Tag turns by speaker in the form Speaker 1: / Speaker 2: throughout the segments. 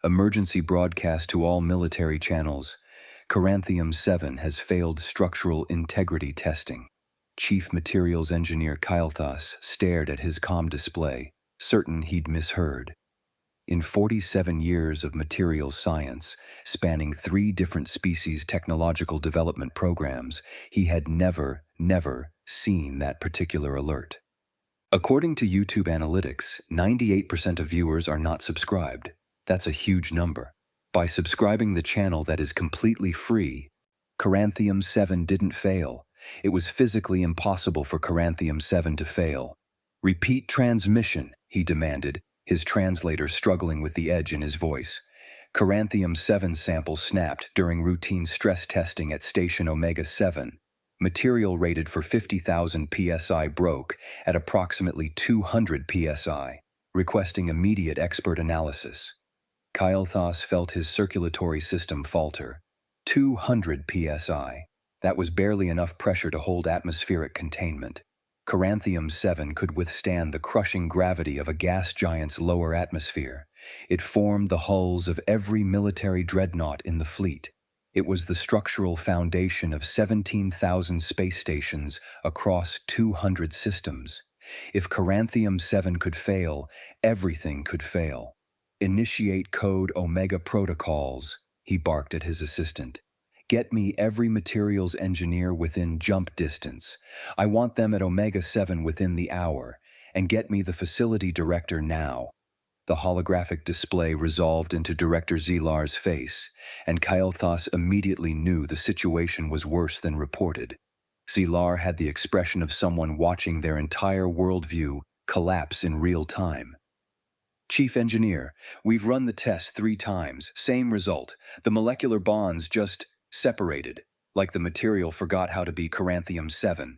Speaker 1: Emergency broadcast to all military channels. Cael'thas has failed structural integrity testing. Chief Materials Engineer Kael'thas stared at his comm display, certain he'd misheard. In 47 years of materials science, spanning 3 different species technological development programs, he had never seen that particular alert. According to YouTube analytics, 98% of viewers are not subscribed. That's a huge number. By subscribing the channel that is completely free, Cael'thas didn't fail. It was physically impossible for Cael'thas to fail. Repeat transmission, he demanded, his translator struggling with the edge in his voice. Cael'thas sample snapped during routine stress testing at Station Omega-7. Material rated for 50,000 psi broke at approximately 200 psi, requesting immediate expert analysis. Kael'thas felt his circulatory system falter. 200 psi. That was barely enough pressure to hold atmospheric containment. Cael'thas could withstand the crushing gravity of a gas giant's lower atmosphere. It formed the hulls of every military dreadnought in the fleet. It was the structural foundation of 17,000 space stations across 200 systems. If Cael'thas could fail, everything could fail. Initiate code Omega protocols, he barked at his assistant. Get me every materials engineer within jump distance. I want them at Omega-7 within the hour. And get me the facility director now. The holographic display resolved into Director Zilar's face, and Kael'thas immediately knew the situation was worse than reported. Zilar had the expression of someone watching their entire worldview collapse in real time. Chief Engineer, we've run the test 3 times, same result. The molecular bonds just separated, like the material forgot how to be Cael'thas.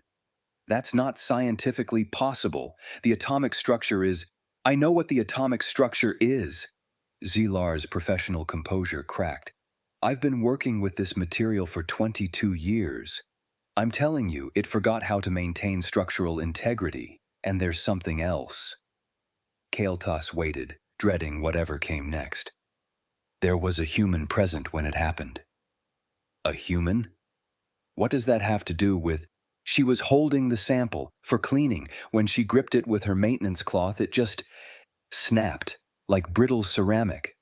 Speaker 1: That's not scientifically possible. The atomic structure is... I know what the atomic structure is. Zilar's professional composure cracked. I've been working with this material for 22 years. I'm telling you, it forgot how to maintain structural integrity, and there's something else. Kael'thas waited, dreading whatever came next. There was a human present when it happened. A human? What does that have to do with... She was holding the sample for cleaning. When she gripped it with her maintenance cloth, it just snapped, like brittle ceramic.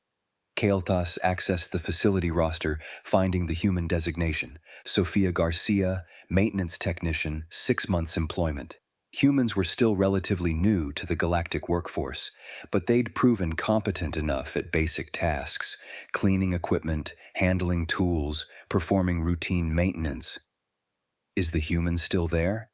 Speaker 1: Kael'thas accessed the facility roster, finding the human designation. Sophia Garcia, maintenance technician, 6 months employment. Humans were still relatively new to the galactic workforce, but they'd proven competent enough at basic tasks, cleaning equipment, handling tools, performing routine maintenance. Is the human still there?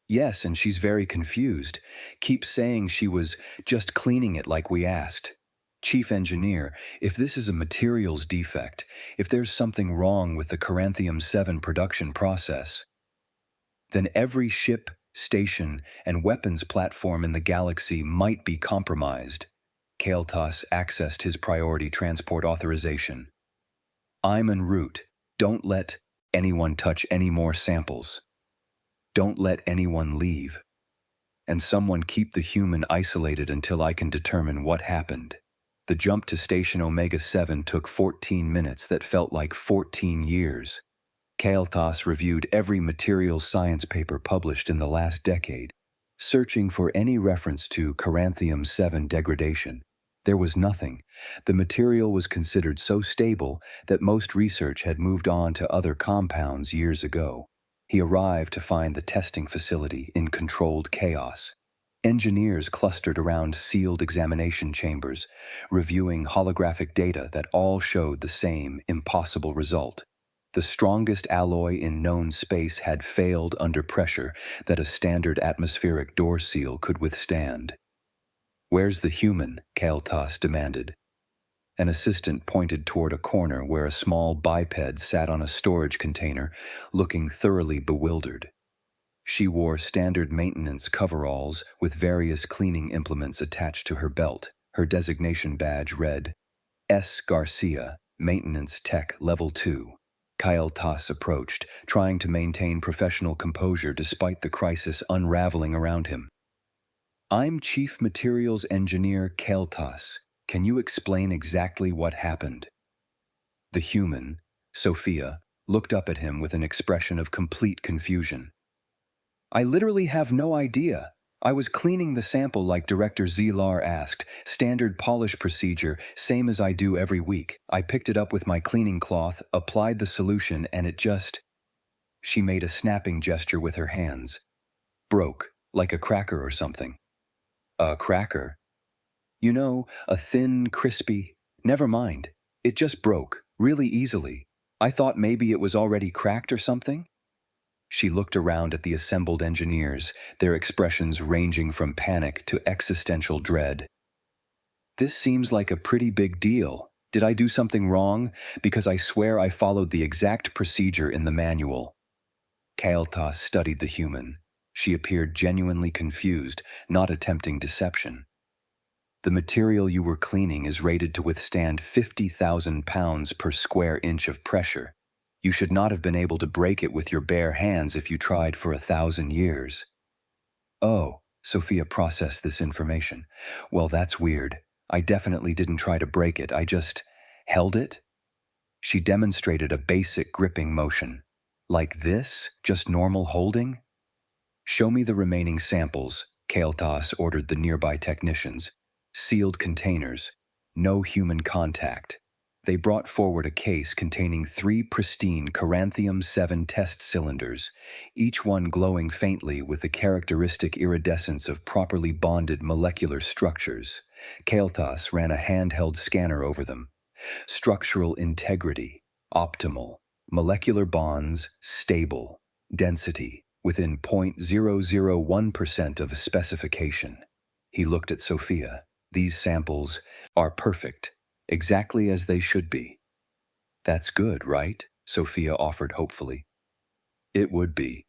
Speaker 1: Yes, and she's very confused. Keeps saying she was just cleaning it like we asked. Chief Engineer, if this is a materials defect, if there's something wrong with the Cael'thas production process, then every ship, station, and weapons platform in the galaxy might be compromised. Kael'thas accessed his priority transport authorization. I'm en route. Don't let anyone touch any more samples. Don't let anyone leave. And someone keep the human isolated until I can determine what happened. The jump to Station Omega-7 took 14 minutes that felt like 14 years. Kael'thas reviewed every materials science paper published in the last decade, searching for any reference to Cael'thas degradation. There was nothing. The material was considered so stable that most research had moved on to other compounds years ago. He arrived to find the testing facility in controlled chaos. Engineers clustered around sealed examination chambers, reviewing holographic data that all showed the same impossible result. The strongest alloy in known space had failed under pressure that a standard atmospheric door seal could withstand. Where's the human? Kael'thas demanded. An assistant pointed toward a corner where a small biped sat on a storage container, looking thoroughly bewildered. She wore standard maintenance coveralls with various cleaning implements attached to her belt. Her designation badge read, S. Garcia, Maintenance Tech Level 2. Kael'thas approached, trying to maintain professional composure despite the crisis unraveling around him. I'm Chief Materials Engineer Kael'thas. Can you explain exactly what happened? The human, Sophia, looked up at him with an expression of complete confusion. I literally have no idea. I was cleaning the sample like Director Zilar asked, standard polish procedure, same as I do every week. I picked it up with my cleaning cloth, applied the solution, and it just... She made a snapping gesture with her hands. Broke, like a cracker or something. A cracker? You know, a thin, crispy... Never mind. It just broke, really easily. I thought maybe it was already cracked or something. She looked around at the assembled engineers, their expressions ranging from panic to existential dread. This seems like a pretty big deal. Did I do something wrong? Because I swear I followed the exact procedure in the manual. Kael'thas studied the human. She appeared genuinely confused, not attempting deception. The material you were cleaning is rated to withstand 50,000 pounds per square inch of pressure. You should not have been able to break it with your bare hands if you tried for 1,000 years. Oh, Sophia processed this information. Well, that's weird. I definitely didn't try to break it, I just held it. She demonstrated a basic gripping motion. Like this? Just normal holding? Show me the remaining samples, Kael'thas ordered the nearby technicians. Sealed containers. No human contact. They brought forward a case containing 3 pristine Coranthium-7 test cylinders, each one glowing faintly with the characteristic iridescence of properly bonded molecular structures. Kael'thas ran a handheld scanner over them. Structural integrity, optimal. Molecular bonds, stable. Density, within 0.001% of specification. He looked at Sophia. These samples are perfect. Exactly as they should be. That's good, right? Sophia offered hopefully. It would be,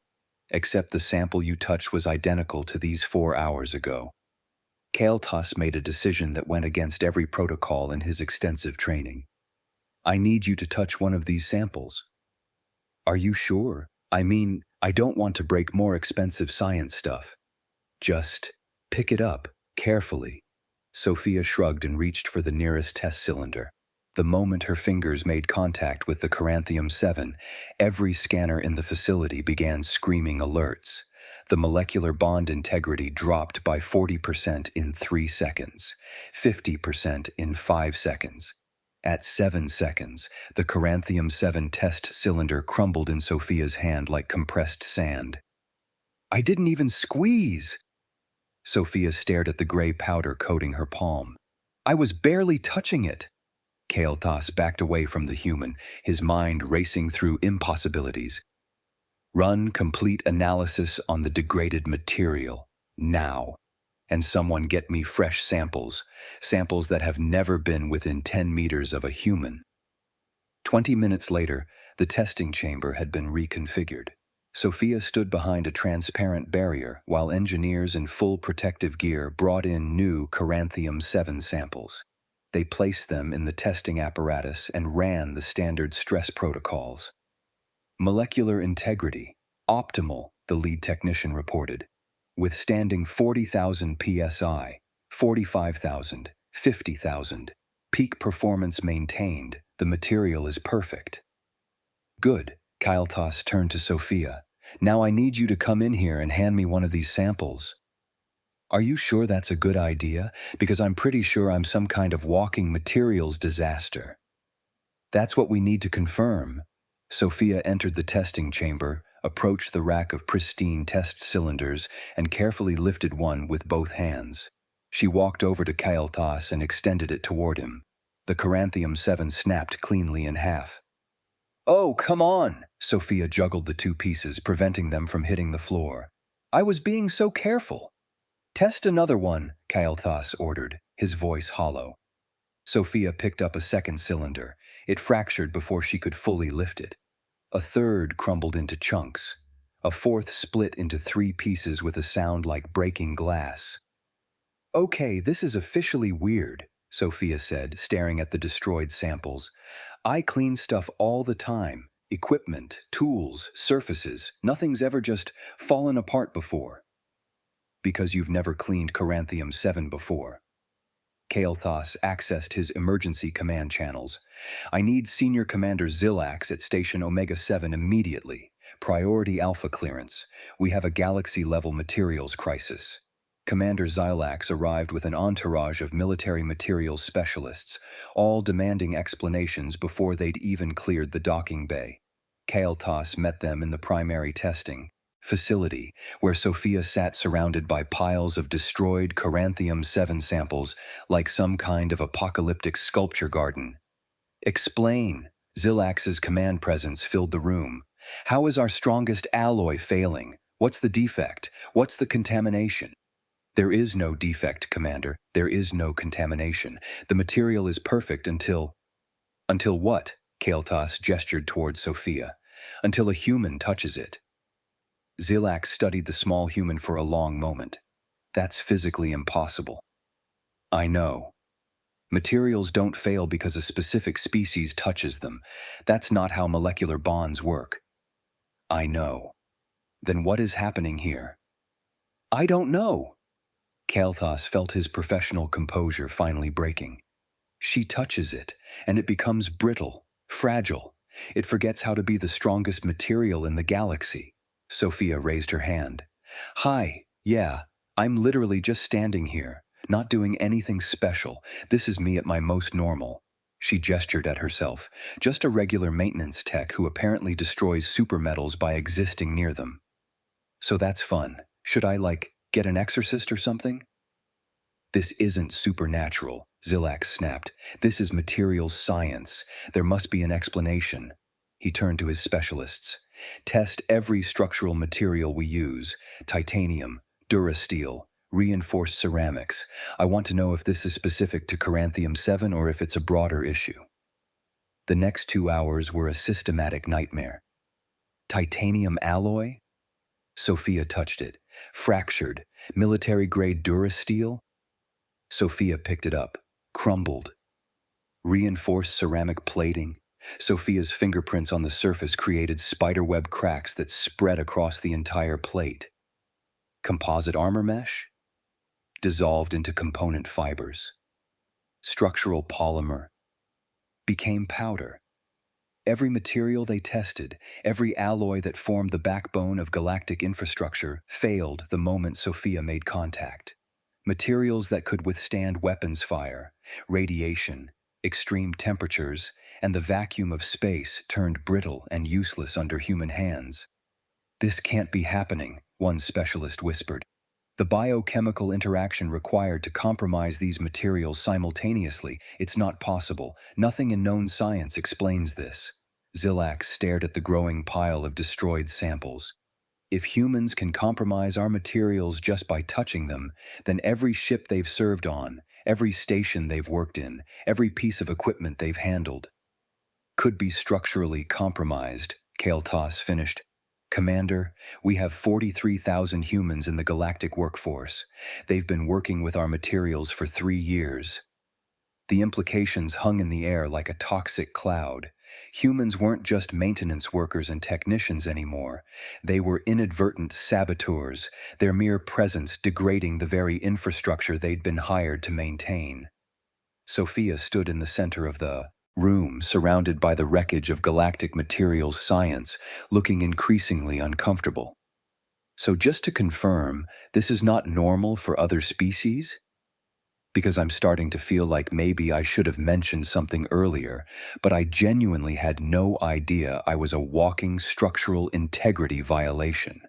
Speaker 1: except the sample you touched was identical to these 4 hours ago. Kael'thas made a decision that went against every protocol in his extensive training. I need you to touch one of these samples. Are you sure? I mean, I don't want to break more expensive science stuff. Just pick it up, carefully. Sophia shrugged and reached for the nearest test cylinder. The moment her fingers made contact with the Coranthium-7, every scanner in the facility began screaming alerts. The molecular bond integrity dropped by 40% in 3 seconds, 50% in 5 seconds. At 7 seconds, the Coranthium-7 test cylinder crumbled in Sophia's hand like compressed sand. I didn't even squeeze! Sophia stared at the gray powder coating her palm. I was barely touching it. Kael'thas backed away from the human, his mind racing through impossibilities. Run complete analysis on the degraded material, now. And someone get me fresh samples, samples that have never been within 10 meters of a human. 20 minutes later, the testing chamber had been reconfigured. Sophia stood behind a transparent barrier while engineers in full protective gear brought in new Coranthium-7 samples. They placed them in the testing apparatus and ran the standard stress protocols. Molecular integrity, optimal, the lead technician reported. Withstanding 40,000 psi, 45,000, 50,000. Peak performance maintained, the material is perfect. Good. Kael'thas turned to Sophia. Now I need you to come in here and hand me one of these samples. Are you sure that's a good idea? Because I'm pretty sure I'm some kind of walking materials disaster. That's what we need to confirm. Sophia entered the testing chamber, approached the rack of pristine test cylinders, and carefully lifted one with both hands. She walked over to Kael'thas and extended it toward him. The Coranthium-7 snapped cleanly in half. Oh, come on! Sophia juggled the 2 pieces, preventing them from hitting the floor. I was being so careful. Test another one, Kael'thas ordered, his voice hollow. Sophia picked up a second cylinder. It fractured before she could fully lift it. A third crumbled into chunks. A fourth split into 3 pieces with a sound like breaking glass. Okay, this is officially weird, Sophia said, staring at the destroyed samples. I clean stuff all the time. Equipment, tools, surfaces. Nothing's ever just fallen apart before. Because you've never cleaned Coranthium-7 before. Kael'thas accessed his emergency command channels. I need Senior Commander Zilax at Station Omega-7 immediately. Priority Alpha clearance. We have a galaxy-level materials crisis. Commander Zilax arrived with an entourage of military materials specialists, all demanding explanations before they'd even cleared the docking bay. Kael'thas met them in the primary testing facility, where Sophia sat surrounded by piles of destroyed Coranthium-7 samples like some kind of apocalyptic sculpture garden. Explain. Zilax's command presence filled the room. How is our strongest alloy failing? What's the defect? What's the contamination? There is no defect, Commander. There is no contamination. The material is perfect until... Until what? Kael'thas gestured toward Sophia. Until a human touches it. Zilax studied the small human for a long moment. That's physically impossible. I know. Materials don't fail because a specific species touches them. That's not how molecular bonds work. I know. Then what is happening here? I don't know. Kael'thas felt his professional composure finally breaking. She touches it, and it becomes brittle, fragile. It forgets how to be the strongest material in the galaxy. Sophia raised her hand. Hi, yeah, I'm literally just standing here, not doing anything special. This is me at my most normal. She gestured at herself, just a regular maintenance tech who apparently destroys supermetals by existing near them. So that's fun. Should I, get an exorcist or something? This isn't supernatural, Zilax snapped. This is materials science. There must be an explanation. He turned to his specialists. Test every structural material we use. Titanium, durasteel, reinforced ceramics. I want to know if this is specific to Coranthium-7 or if it's a broader issue. The next 2 hours were a systematic nightmare. Titanium alloy? Sophia touched it. Fractured. Military-grade durasteel? Sophia picked it up. Crumbled. Reinforced ceramic plating? Sophia's fingerprints on the surface created spiderweb cracks that spread across the entire plate. Composite armor mesh? Dissolved into component fibers. Structural polymer. Became powder. Every material they tested, every alloy that formed the backbone of galactic infrastructure, failed the moment Sophia made contact. Materials that could withstand weapons fire, radiation, extreme temperatures, and the vacuum of space turned brittle and useless under human hands. This can't be happening, one specialist whispered. The biochemical interaction required to compromise these materials simultaneously, it's not possible. Nothing in known science explains this. Zilax stared at the growing pile of destroyed samples. If humans can compromise our materials just by touching them, then every ship they've served on, every station they've worked in, every piece of equipment they've handled, could be structurally compromised, Kael'thas finished. Commander, we have 43,000 humans in the galactic workforce. They've been working with our materials for 3 years. The implications hung in the air like a toxic cloud. Humans weren't just maintenance workers and technicians anymore. They were inadvertent saboteurs, their mere presence degrading the very infrastructure they'd been hired to maintain. Sophia stood in the center of the room, surrounded by the wreckage of galactic materials science, looking increasingly uncomfortable. So just to confirm, this is not normal for other species? Because I'm starting to feel like maybe I should have mentioned something earlier, but I genuinely had no idea I was a walking structural integrity violation.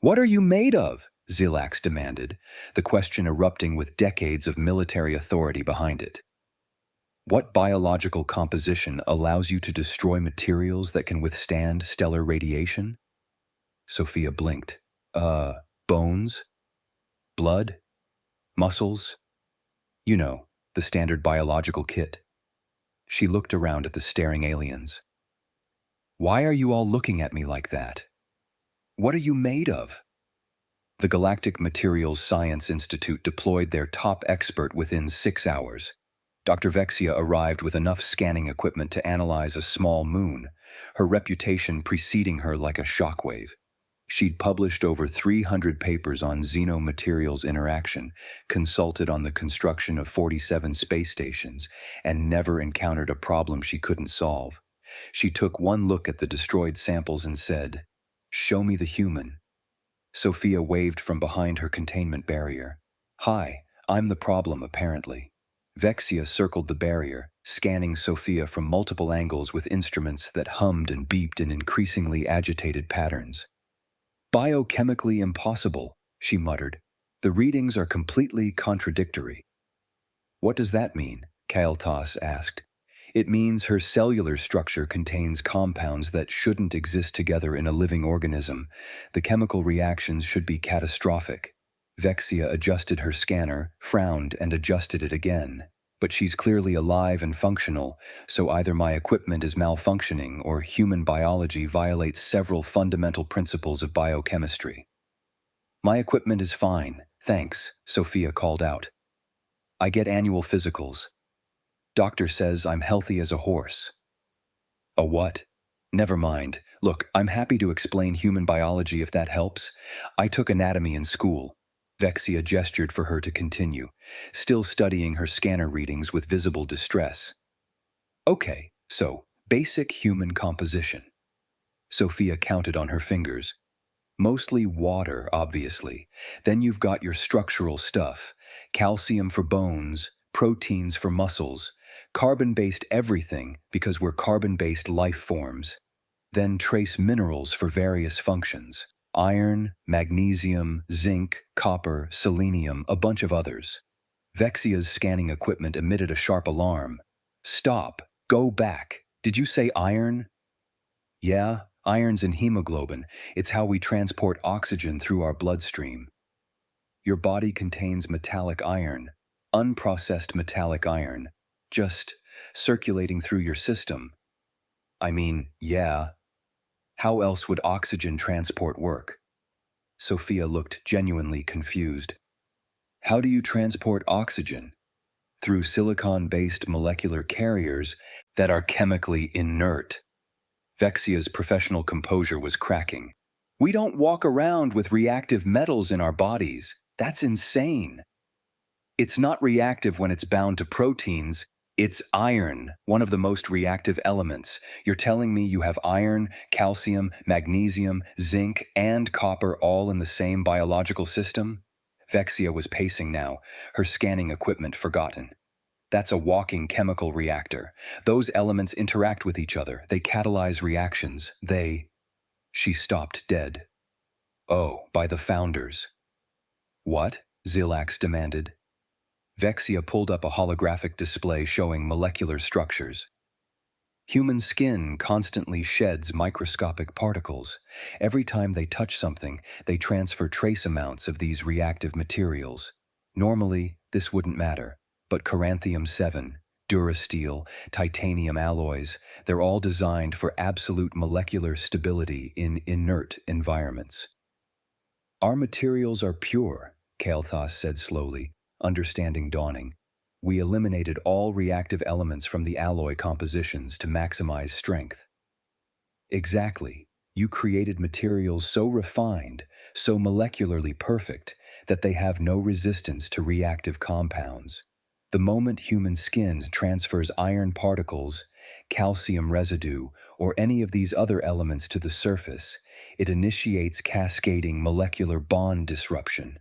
Speaker 1: What are you made of? Zilax demanded, the question erupting with decades of military authority behind it. What biological composition allows you to destroy materials that can withstand stellar radiation? Sophia blinked. Bones? Blood? Muscles? You know, the standard biological kit. She looked around at the staring aliens. Why are you all looking at me like that? What are you made of? The Galactic Materials Science Institute deployed their top expert within 6 hours. Dr. Vexia arrived with enough scanning equipment to analyze a small moon, her reputation preceding her like a shockwave. She'd published over 300 papers on xenomaterials interaction, consulted on the construction of 47 space stations, and never encountered a problem she couldn't solve. She took one look at the destroyed samples and said, "Show me the human." Sophia waved from behind her containment barrier. "Hi, I'm the problem, apparently." Vexia circled the barrier, scanning Sophia from multiple angles with instruments that hummed and beeped in increasingly agitated patterns. "Biochemically impossible," she muttered. "The readings are completely contradictory." "What does that mean?" Kael'thas asked. "It means her cellular structure contains compounds that shouldn't exist together in a living organism. The chemical reactions should be catastrophic." Vexia adjusted her scanner, frowned, and adjusted it again. "But she's clearly alive and functional, so either my equipment is malfunctioning or human biology violates several fundamental principles of biochemistry." "My equipment is fine, thanks," Sophia called out. "I get annual physicals. Doctor says I'm healthy as a horse." "A what?" "Never mind. Look, I'm happy to explain human biology if that helps. I took anatomy in school." Vexia gestured for her to continue, still studying her scanner readings with visible distress. "Okay, so, basic human composition." Sophia counted on her fingers. "Mostly water, obviously. Then you've got your structural stuff. Calcium for bones, proteins for muscles, carbon-based everything because we're carbon-based life forms. Then trace minerals for various functions. Iron, magnesium, zinc, copper, selenium, a bunch of others." Vexia's scanning equipment emitted a sharp alarm. "Stop! Go back! Did you say iron?" "Yeah, iron's in hemoglobin. It's how we transport oxygen through our bloodstream." "Your body contains metallic iron, unprocessed metallic iron, just circulating through your system." "I mean, yeah. How else would oxygen transport work?" Sophia looked genuinely confused. "How do you transport oxygen?" "Through silicon-based molecular carriers that are chemically inert." Vexia's professional composure was cracking. "We don't walk around with reactive metals in our bodies. That's insane." "It's not reactive when it's bound to proteins. It's iron, one of the most reactive elements. You're telling me you have iron, calcium, magnesium, zinc, and copper all in the same biological system?" Vexia was pacing now, her scanning equipment forgotten. "That's a walking chemical reactor. Those elements interact with each other. They catalyze reactions. She stopped dead. "Oh, by the founders." "What?" Zilax demanded. Vexia pulled up a holographic display showing molecular structures. "Human skin constantly sheds microscopic particles. Every time they touch something, they transfer trace amounts of these reactive materials. Normally, this wouldn't matter, but Coranthium-7, Durasteel, titanium alloys, they're all designed for absolute molecular stability in inert environments." "Our materials are pure," Kael'thas said slowly, understanding dawning. "We eliminated all reactive elements from the alloy compositions to maximize strength." "Exactly. You created materials so refined, so molecularly perfect, that they have no resistance to reactive compounds. The moment human skin transfers iron particles, calcium residue, or any of these other elements to the surface, it initiates cascading molecular bond disruption."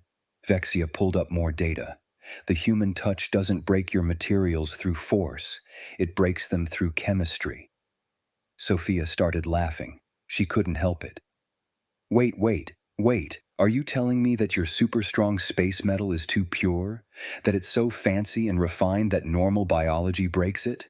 Speaker 1: Vexia pulled up more data. "The human touch doesn't break your materials through force, it breaks them through chemistry." Sophia started laughing. She couldn't help it. Wait. Are you telling me that your super strong space metal is too pure? That it's so fancy and refined that normal biology breaks it?"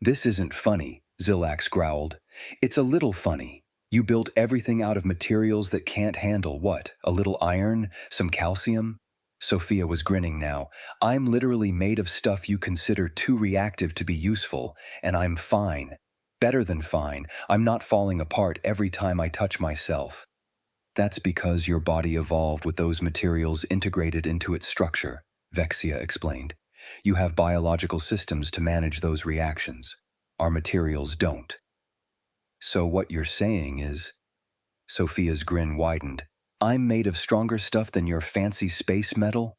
Speaker 1: "This isn't funny," Zilax growled. "It's a little funny. You built everything out of materials that can't handle what? A little iron? Some calcium?" Sophia was grinning now. "I'm literally made of stuff you consider too reactive to be useful, and I'm fine. Better than fine. I'm not falling apart every time I touch myself." "That's because your body evolved with those materials integrated into its structure," Vexia explained. "You have biological systems to manage those reactions. Our materials don't." "So what you're saying is..." Sophia's grin widened. I'm made of stronger stuff than your fancy space metal?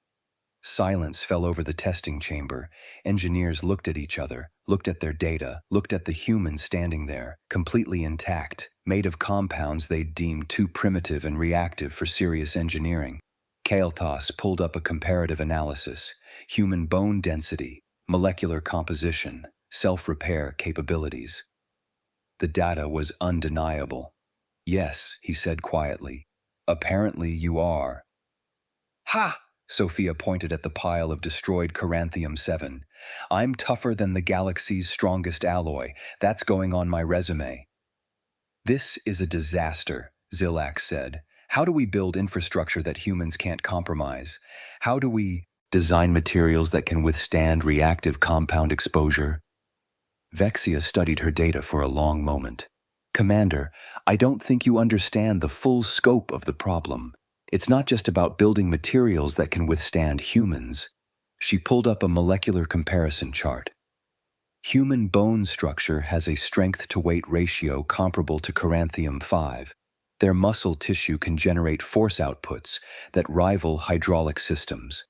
Speaker 1: Silence fell over the testing chamber. Engineers looked at each other, looked at their data, looked at the human standing there, completely intact, made of compounds they'd deemed too primitive and reactive for serious engineering. Kael'thas pulled up a comparative analysis: human bone density, molecular composition, self-repair capabilities. The data was undeniable. Yes, he said quietly. Apparently you are. Ha! Sophia pointed at the pile of destroyed Coranthium-7. I'm tougher than the galaxy's strongest alloy. That's going on my resume. This is a disaster, Zilak said. How do we build infrastructure that humans can't compromise? How do we design materials that can withstand reactive compound exposure? Vexia studied her data for a long moment. Commander, I don't think you understand the full scope of the problem. It's not just about building materials that can withstand humans. She pulled up a molecular comparison chart. Human bone structure has a strength-to-weight ratio comparable to Coranthium-5. Their muscle tissue can generate force outputs that rival hydraulic systems.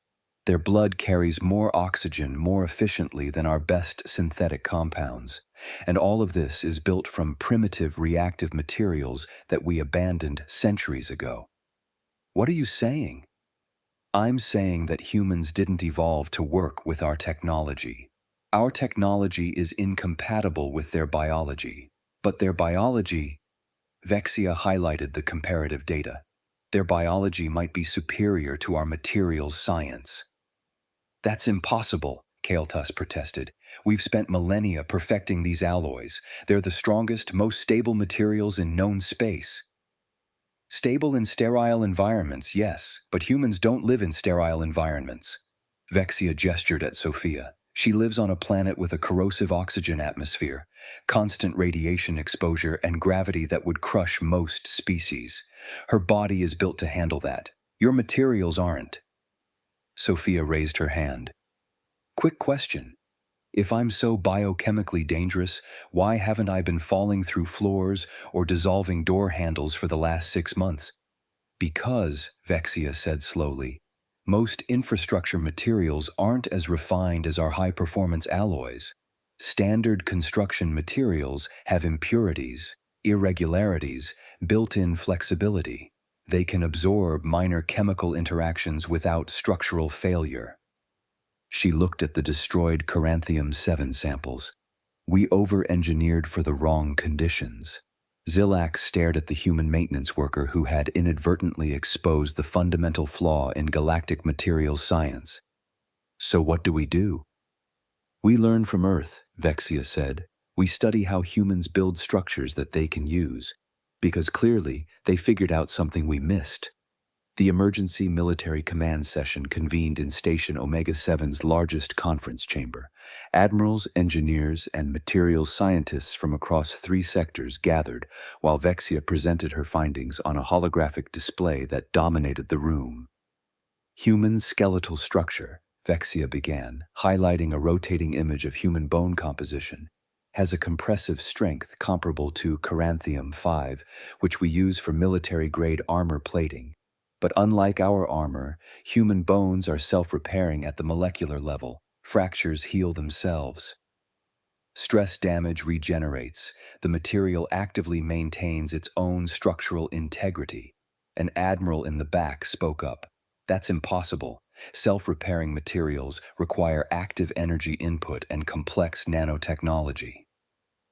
Speaker 1: Their blood carries more oxygen more efficiently than our best synthetic compounds. And all of this is built from primitive reactive materials that we abandoned centuries ago. What are you saying? I'm saying that humans didn't evolve to work with our technology. Our technology is incompatible with their biology. But their biology, Vexia highlighted the comparative data. Their biology might be superior to our materials science. That's impossible, Kael'thas protested. We've spent millennia perfecting these alloys. They're the strongest, most stable materials in known space. Stable in sterile environments, yes, but humans don't live in sterile environments. Vexia gestured at Sophia. She lives on a planet with a corrosive oxygen atmosphere, constant radiation exposure, and gravity that would crush most species. Her body is built to handle that. Your materials aren't. Sophia raised her hand. Quick question. If I'm so biochemically dangerous, why haven't I been falling through floors or dissolving door handles for the last 6 months? Because, Vexia said slowly, most infrastructure materials aren't as refined as our high-performance alloys. Standard construction materials have impurities, irregularities, built-in flexibility. They can absorb minor chemical interactions without structural failure. She looked at the destroyed Coranthium-7 samples. We over-engineered for the wrong conditions. Zilak stared at the human maintenance worker who had inadvertently exposed the fundamental flaw in galactic materials science. So what do? We learn from Earth, Vexia said. We study how humans build structures that they can use. Because clearly, they figured out something we missed. The emergency military command session convened in Station Omega-7's largest conference chamber. Admirals, engineers, and materials scientists from across 3 sectors gathered while Vexia presented her findings on a holographic display that dominated the room. Human skeletal structure, Vexia began, highlighting a rotating image of human bone composition, has a compressive strength comparable to Coranthium-5, which we use for military-grade armor plating. But unlike our armor, human bones are self-repairing at the molecular level. Fractures heal themselves. Stress damage regenerates. The material actively maintains its own structural integrity. An admiral in the back spoke up. That's impossible. Self-repairing materials require active energy input and complex nanotechnology.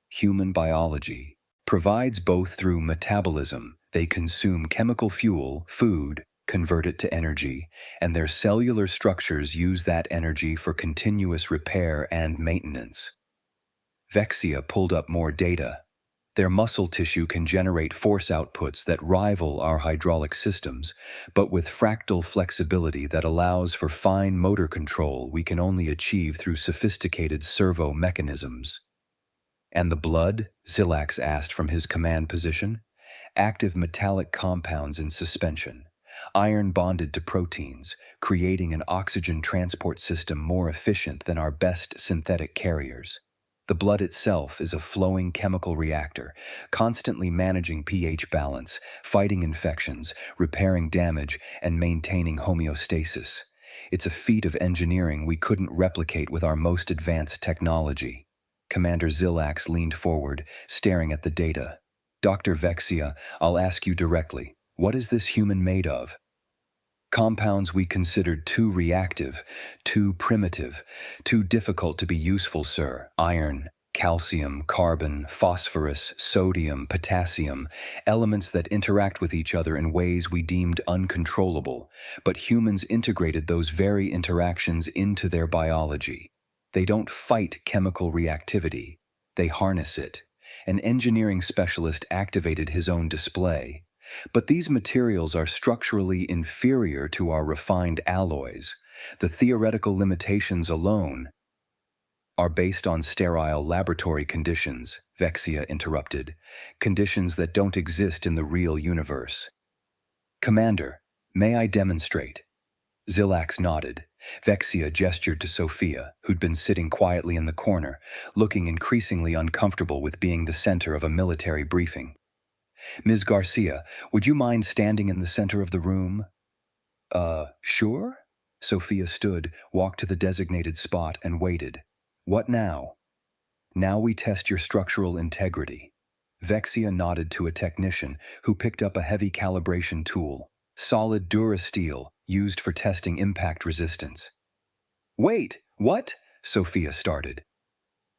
Speaker 1: Human biology provides both through metabolism. They consume chemical fuel, food, convert it to energy, and their cellular structures use that energy for continuous repair and maintenance. Vexia pulled up more data. Their muscle tissue can generate force outputs that rival our hydraulic systems, but with fractal flexibility that allows for fine motor control we can only achieve through sophisticated servo mechanisms. And the blood? Zilax asked from his command position. Active metallic compounds in suspension, iron bonded to proteins, creating an oxygen transport system more efficient than our best synthetic carriers. The blood itself is a flowing chemical reactor, constantly managing pH balance, fighting infections, repairing damage, and maintaining homeostasis. It's a feat of engineering we couldn't replicate with our most advanced technology. Commander Zilax leaned forward, staring at the data. Dr. Vexia, I'll ask you directly, what is this human made of? Compounds we considered too reactive, too primitive, too difficult to be useful, sir. Iron, calcium, carbon, phosphorus, sodium, potassium, elements that interact with each other in ways we deemed uncontrollable, but humans integrated those very interactions into their biology. They don't fight chemical reactivity, they harness it. An engineering specialist activated his own display. But these materials are structurally inferior to our refined alloys. The theoretical limitations alone are based on sterile laboratory conditions, Vexia interrupted, conditions that don't exist in the real universe. Commander, may I demonstrate? Zilax nodded. Vexia gestured to Sophia, who'd been sitting quietly in the corner, looking increasingly uncomfortable with being the center of a military briefing. Ms. Garcia, would you mind standing in the center of the room? Sure? Sophia stood, walked to the designated spot, and waited. What now? Now we test your structural integrity. Vexia nodded to a technician who picked up a heavy calibration tool, solid durasteel, used for testing impact resistance. Wait, what? Sophia started.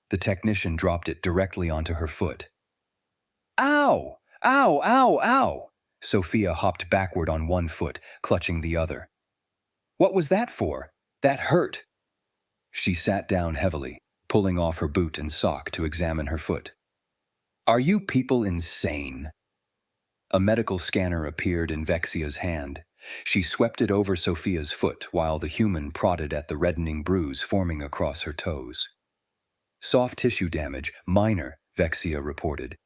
Speaker 1: The technician dropped it directly onto her foot. Ow! Ow, ow, ow! Sophia hopped backward on one foot, clutching the other. What was that for? That hurt. She sat down heavily, pulling off her boot and sock to examine her foot. Are you people insane? A medical scanner appeared in Vexia's hand. She swept it over Sophia's foot while the human prodded at the reddening bruise forming across her toes. Soft tissue damage, minor, Vexia reported.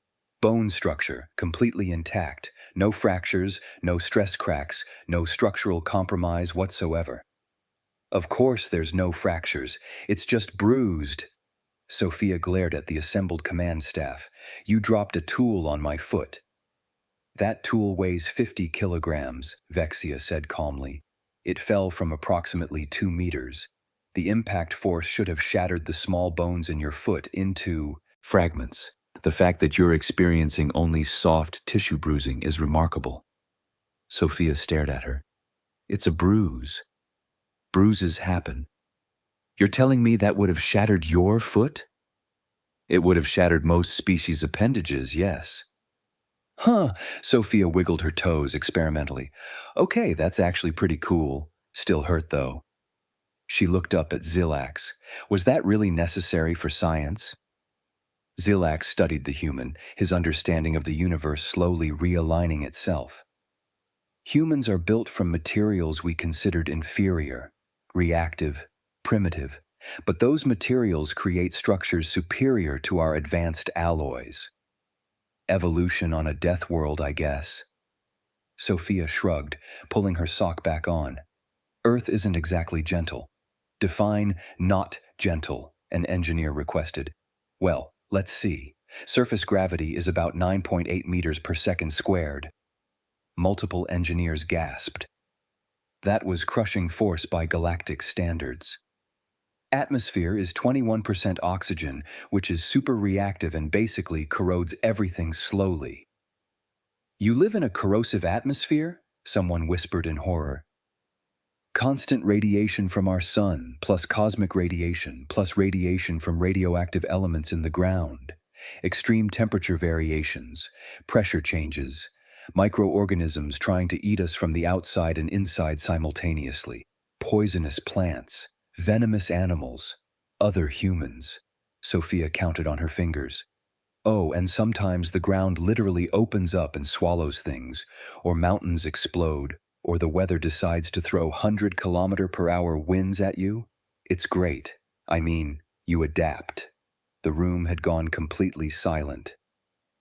Speaker 1: Bone structure, completely intact, no fractures, no stress cracks, no structural compromise whatsoever. Of course there's no fractures, it's just bruised. Sophia glared at the assembled command staff. You dropped a tool on my foot. That tool weighs 50 kilograms, Vexia said calmly. It fell from approximately 2 meters. The impact force should have shattered the small bones in your foot into fragments. The fact that you're experiencing only soft tissue bruising is remarkable. Sophia stared at her. It's a bruise. Bruises happen. You're telling me that would have shattered your foot? It would have shattered most species' appendages, yes. Huh, Sophia wiggled her toes experimentally. Okay, that's actually pretty cool. Still hurt, though. She looked up at Zilax. Was that really necessary for science? Zilax studied the human, his understanding of the universe slowly realigning itself. Humans are built from materials we considered inferior, reactive, primitive, but those materials create structures superior to our advanced alloys. Evolution on a death world, I guess. Sophia shrugged, pulling her sock back on. Earth isn't exactly gentle. Define not gentle, an engineer requested. Well, let's see. Surface gravity is about 9.8 meters per second squared. Multiple engineers gasped. That was crushing force by galactic standards. Atmosphere is 21% oxygen, which is super reactive and basically corrodes everything slowly. You live in a corrosive atmosphere? Someone whispered in horror. Constant radiation from our sun, plus cosmic radiation, plus radiation from radioactive elements in the ground, extreme temperature variations, pressure changes, microorganisms trying to eat us from the outside and inside simultaneously, poisonous plants, venomous animals, other humans. Sophia counted on her fingers. Oh, and sometimes the ground literally opens up and swallows things, or mountains explode, or the weather decides to throw 100-kilometer-per-hour winds at you. It's great. I mean, you adapt. The room had gone completely silent.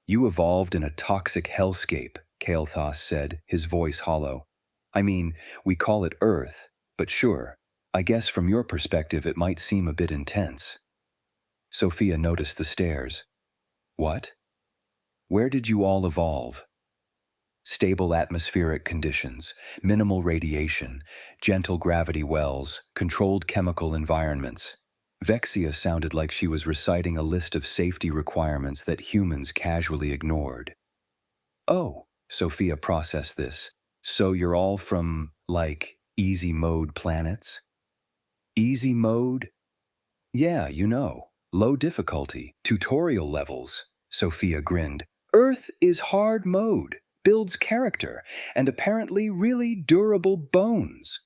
Speaker 1: You evolved in a toxic hellscape, Kael'thas said, his voice hollow. I mean, we call it Earth, but sure, I guess from your perspective it might seem a bit intense. Sophia noticed the stairs. What? Where did you all evolve? Stable atmospheric conditions, minimal radiation, gentle gravity wells, controlled chemical environments. Vexia sounded like she was reciting a list of safety requirements that humans casually ignored. Oh, Sophia processed this. So you're all from, like, easy mode planets? Easy mode? Yeah, low difficulty, tutorial levels. Sophia grinned. Earth is hard mode, builds character, and apparently really durable bones.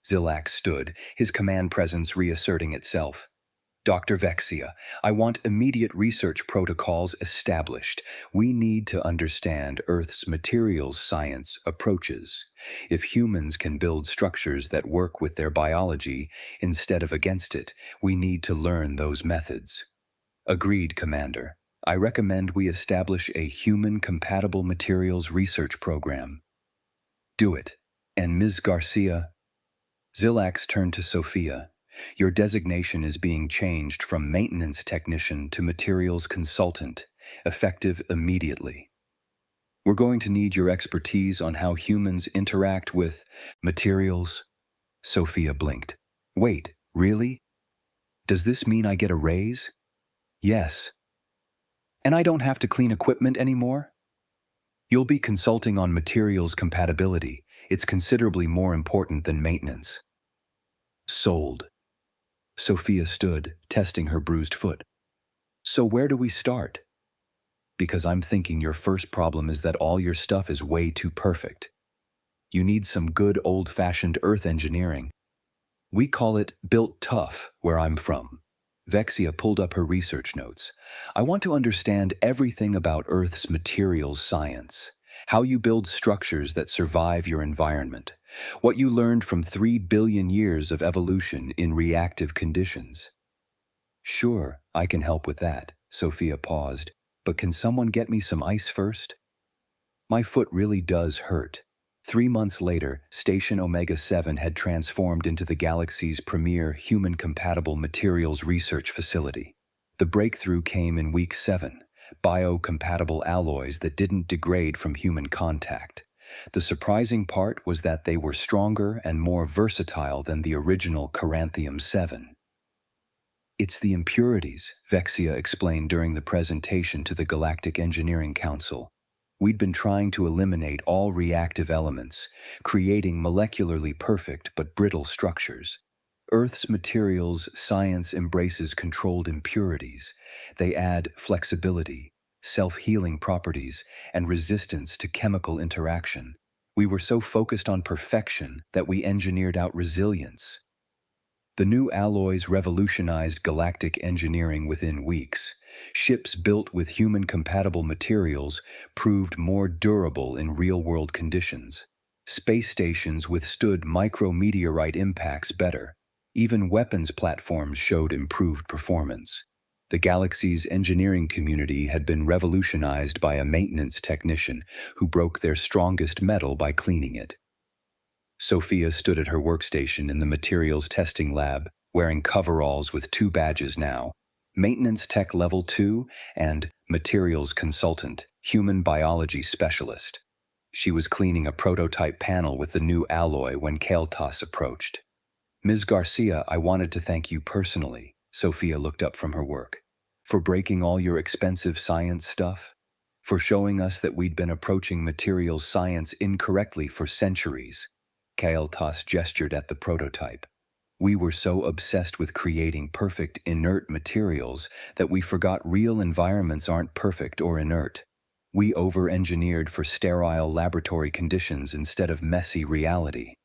Speaker 1: Zilak stood, his command presence reasserting itself. Dr. Vexia, I want immediate research protocols established. We need to understand Earth's materials science approaches. If humans can build structures that work with their biology instead of against it, we need to learn those methods. Agreed, Commander. I recommend we establish a human-compatible materials research program. Do it. And Ms. Garcia? Zilax turned to Sophia. Your designation is being changed from maintenance technician to materials consultant, effective immediately. We're going to need your expertise on how humans interact with materials. Sophia blinked. Wait, really? Does this mean I get a raise? Yes. And I don't have to clean equipment anymore? You'll be consulting on materials compatibility. It's considerably more important than maintenance. Sold. Sophia stood, testing her bruised foot. So where do we start? Because I'm thinking your first problem is that all your stuff is way too perfect. You need some good old-fashioned earth engineering. We call it built tough where I'm from. Vexia pulled up her research notes. I want to understand everything about Earth's materials science, how you build structures that survive your environment, what you learned from 3 billion years of evolution in reactive conditions. Sure, I can help with that, Sophia paused, but can someone get me some ice first? My foot really does hurt. 3 months later, Station Omega-7 had transformed into the galaxy's premier human-compatible materials research facility. The breakthrough came in week 7, biocompatible alloys that didn't degrade from human contact. The surprising part was that they were stronger and more versatile than the original Coranthium-7. It's the impurities, Vexia explained during the presentation to the Galactic Engineering Council. We'd been trying to eliminate all reactive elements, creating molecularly perfect but brittle structures. Earth's materials science embraces controlled impurities. They add flexibility, self-healing properties, and resistance to chemical interaction. We were so focused on perfection that we engineered out resilience. The new alloys revolutionized galactic engineering within weeks. Ships built with human-compatible materials proved more durable in real-world conditions. Space stations withstood micrometeorite impacts better. Even weapons platforms showed improved performance. The galaxy's engineering community had been revolutionized by a maintenance technician who broke their strongest metal by cleaning it. Sophia stood at her workstation in the materials testing lab, wearing coveralls with 2 badges now, Maintenance Tech Level 2 and Materials Consultant, Human Biology Specialist. She was cleaning a prototype panel with the new alloy when Kael'thas approached. Ms. Garcia, I wanted to thank you personally, Sophia looked up from her work, for breaking all your expensive science stuff, for showing us that we'd been approaching materials science incorrectly for centuries. Kael'thas gestured at the prototype. We were so obsessed with creating perfect, inert materials that we forgot real environments aren't perfect or inert. We over-engineered for sterile laboratory conditions instead of messy reality.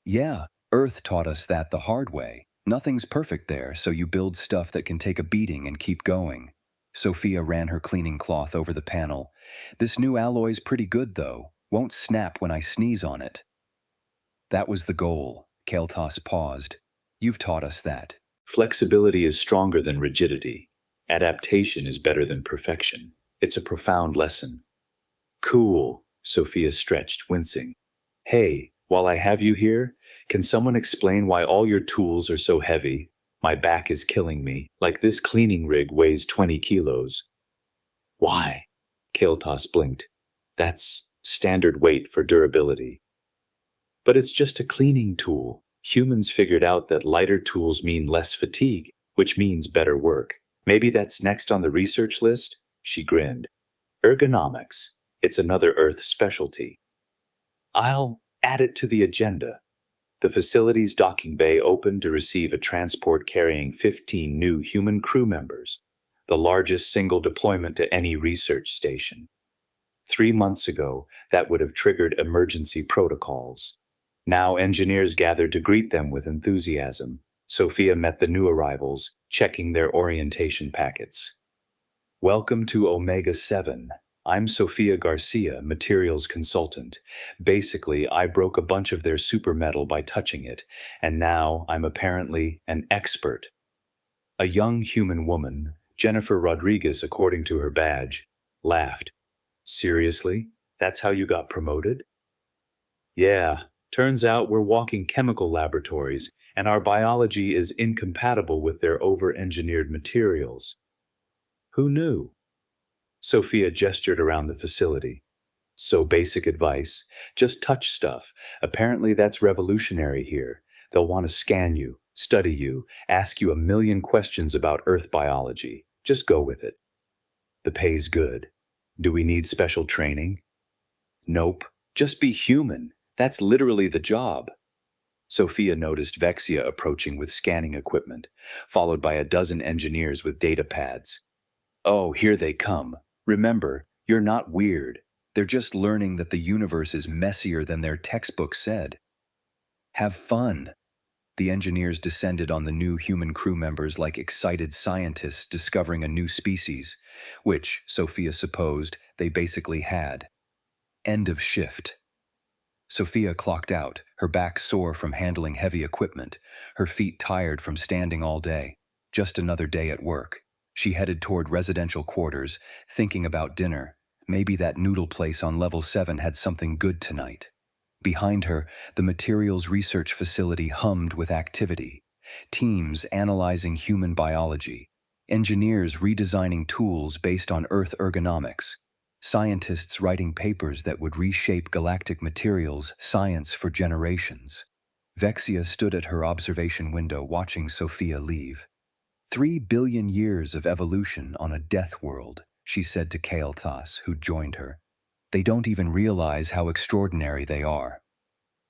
Speaker 1: Yeah, Earth taught us that the hard way. Nothing's perfect there, so you build stuff that can take a beating and keep going. Sophia ran her cleaning cloth over the panel. This new alloy's pretty good, though. Won't snap when I sneeze on it. That was the goal. Kael'thas paused. You've taught us that.
Speaker 2: Flexibility is stronger than rigidity. Adaptation is better than perfection. It's a profound lesson. Cool, Sophia stretched, wincing. Hey, while I have you here, can someone explain why all your tools are so heavy? My back is killing me, like this cleaning rig weighs 20 kilos. Why? Kael'thas blinked. That's standard weight for durability. But it's just a cleaning tool. Humans figured out that lighter tools mean less fatigue, which means better work. Maybe that's next on the research list? She grinned. Ergonomics. It's another Earth specialty. I'll add it to the agenda. The facility's docking bay opened to receive a transport carrying 15 new human crew members, the largest single deployment to any research station. 3 months ago, that would have triggered emergency protocols. Now engineers gathered to greet them with enthusiasm. Sophia met the new arrivals, checking their orientation packets. Welcome to Omega 7. I'm Sophia Garcia, materials consultant. Basically, I broke a bunch of their super metal by touching it, and now I'm apparently an expert. A young human woman, Jennifer Rodriguez according to her badge, laughed. Seriously? That's how you got promoted? Yeah, turns out we're walking chemical laboratories, and our biology is incompatible with their over-engineered materials. Who knew? Sophia gestured around the facility. So basic advice, just touch stuff. Apparently that's revolutionary here. They'll want to scan you, study you, ask you a million questions about Earth biology. Just go with it. The pay's good. Do we need special training? Nope. Just be human. That's literally the job. Sophia noticed Vexia approaching with scanning equipment, followed by a dozen engineers with data pads. Oh, here they come. Remember, you're not weird. They're just learning that the universe is messier than their textbook said. Have fun. The engineers descended on the new human crew members like excited scientists discovering a new species, which, Sophia supposed, they basically had. End of shift. Sophia clocked out, her back sore from handling heavy equipment, her feet tired from standing all day. Just another day at work. She headed toward residential quarters, thinking about dinner. Maybe that noodle place on level 7 had something good tonight. Behind her, the materials research facility hummed with activity. Teams analyzing human biology. Engineers redesigning tools based on Earth ergonomics. Scientists writing papers that would reshape galactic materials science for generations. Vexia stood at her observation window watching Sophia leave. 3 billion years of evolution on a death world, she said to Kael'thas, who joined her. They don't even realize how extraordinary they are.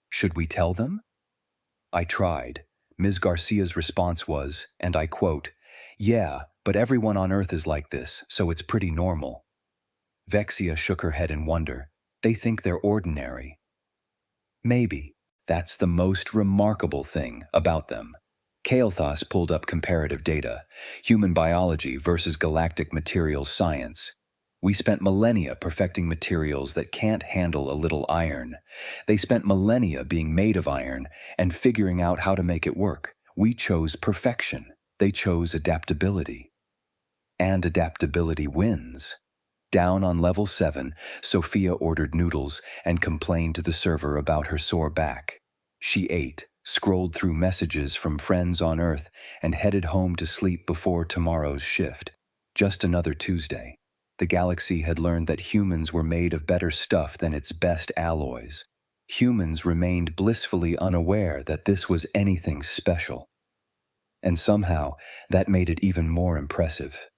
Speaker 2: Should we tell them? I tried. Ms. Garcia's response was, and I quote, "Yeah, but everyone on Earth is like this, so it's pretty normal." Vexia shook her head in wonder. They think they're ordinary. Maybe. That's the most remarkable thing about them. Kael'thas pulled up comparative data, human biology versus galactic materials science. We spent millennia perfecting materials that can't handle a little iron. They spent millennia being made of iron and figuring out how to make it work. We chose perfection. They chose adaptability. And adaptability wins. Down on level 7, Sophia ordered noodles and complained to the server about her sore back. She ate, scrolled through messages from friends on Earth, and headed home to sleep before tomorrow's shift. Just another Tuesday. The galaxy had learned that humans were made of better stuff than its best alloys. Humans remained blissfully unaware that this was anything special. And somehow, that made it even more impressive.